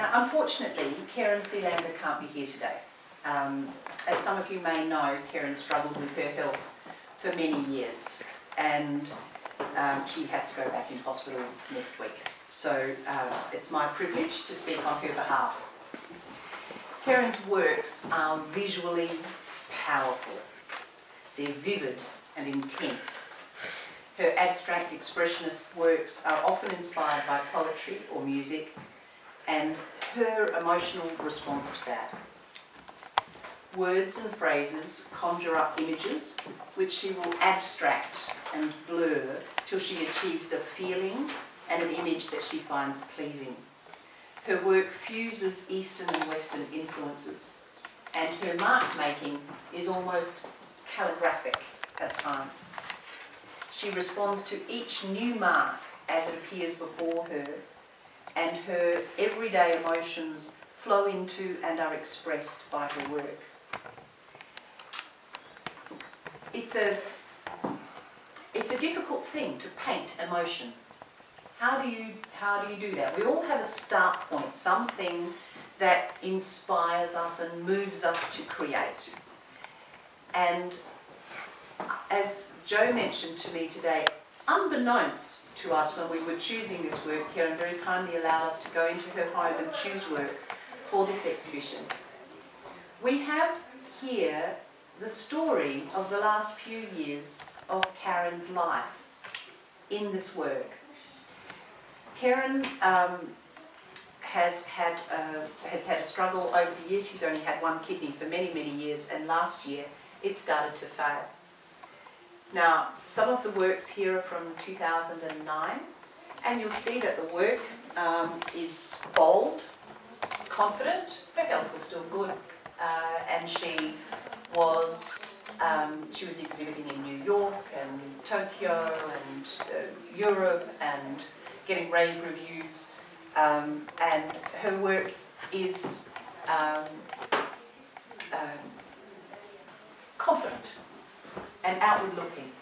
Now, unfortunately, Keren Seelander can't be here today. As some of you may know, Keren struggled with her health for many years, and she has to go back in hospital next week. So it's my privilege to speak on her behalf. Keren's works are visually powerful. They're vivid and intense. Her abstract expressionist works are often inspired by poetry or music, and her emotional response to that. Words and phrases conjure up images which she will abstract and blur till she achieves a feeling and an image that she finds pleasing. Her work fuses Eastern and Western influences, and her mark-making is almost calligraphic at times. She responds to each new mark as it appears before her, and her everyday emotions flow into and are expressed by her work. It's a difficult thing to paint emotion. How do you do that? We all have a start point, something that inspires us and moves us to create. And as Jo mentioned to me today, unbeknownst to us when we were choosing this work, Keren very kindly allowed us to go into her home and choose work for this exhibition. We have here the story of the last few years of Keren's life in this work. Keren has had a struggle over the years. She's only had one kidney for many, many years, and last year it started to fail. Now, some of the works here are from 2009, and you'll see that the work is bold, confident. Her health was still good, and she was exhibiting in New York and Tokyo and Europe and getting rave reviews, and her work is confident and outward looking.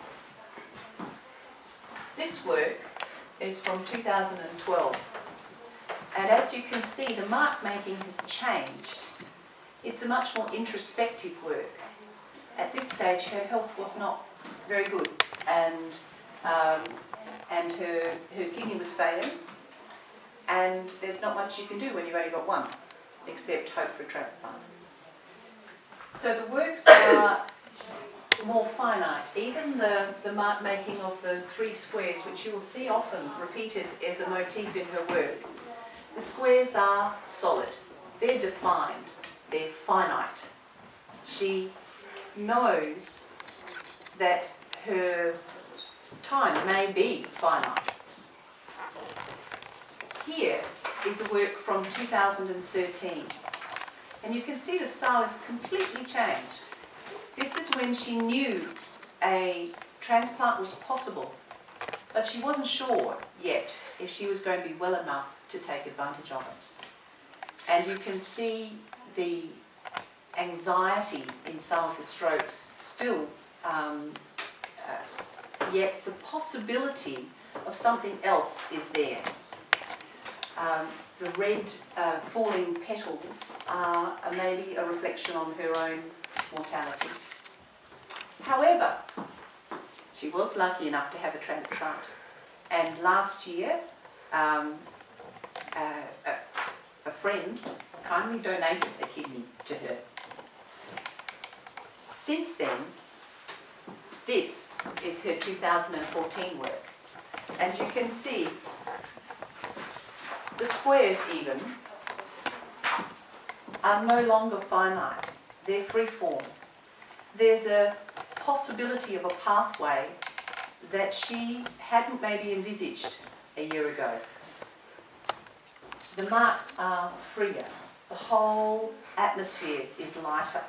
This work is from 2012, and as you can see, the mark making has changed. It's a much more introspective work. At this stage, her health was not very good, and her kidney was failing, and there's not much you can do when you've only got one, except hope for a transplant. So the works are more finite. Even the mark making of the three squares, which you will see often repeated as a motif in her work, the squares are solid, they're defined, they're finite. She knows that her time may be finite. Here is a work from 2013, and you can see the style is completely changed. This is when she knew a transplant was possible, but she wasn't sure yet if she was going to be well enough to take advantage of it. And you can see the anxiety in some of the strokes still, yet the possibility of something else is there. The red falling petals are maybe a reflection on her own mortality. However, she was lucky enough to have a transplant, and last year a friend kindly donated a kidney to her. Since then, this is her 2014 work, and you can see the squares even are no longer finite, they're free form. There's a possibility of a pathway that she hadn't maybe envisaged a year ago. The marks are freer, the whole atmosphere is lighter.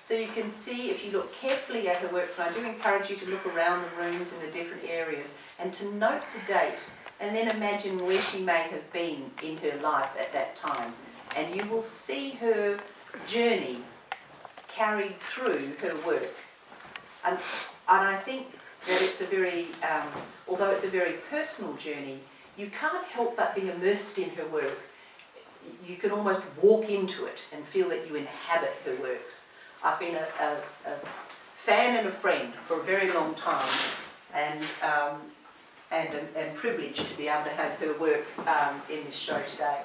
So you can see, if you look carefully at her works, and I do encourage you to look around the rooms in the different areas and to note the date, and then imagine where she may have been in her life at that time. And you will see her journey carried through her work. And I think that it's a very, although it's a very personal journey, you can't help but be immersed in her work. you can almost walk into it and feel that you inhabit her works. I've been a fan and a friend for a very long time, and privileged to be able to have her work in this show today.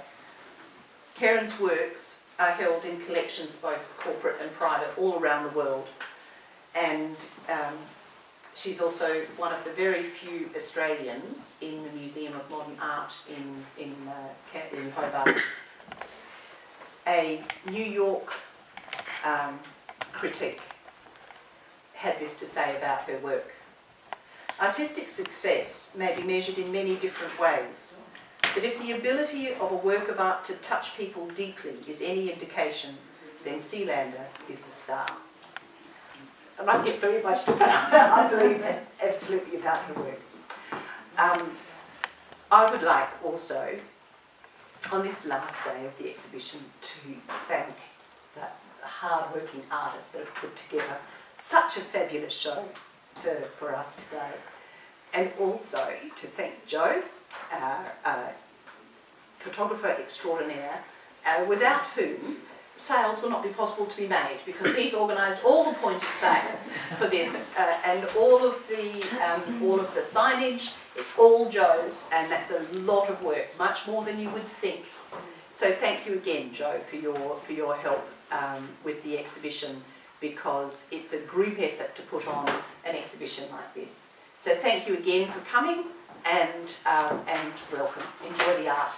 Keren's works are held in collections both corporate and private all around the world, and she's also one of the very few Australians in the Museum of Modern Art in Hobart. A New York critic had this to say about her work. Artistic success may be measured in many different ways, but if the ability of a work of art to touch people deeply is any indication, then Seelander is a star. I might get very emotional, but I believe that absolutely about her work. I would like also, on this last day of the exhibition, to thank the hard-working artists that have put together such a fabulous show for us today. And also to thank Joe, our photographer extraordinaire, without whom sales will not be possible to be made, because he's organised all the point of sale for this and all of the signage. It's all Joe's, and that's a lot of work, much more than you would think. So thank you again, Joe, for your help with the exhibition, because it's a group effort to put on an exhibition like this. So thank you again for coming, and welcome. Enjoy the art.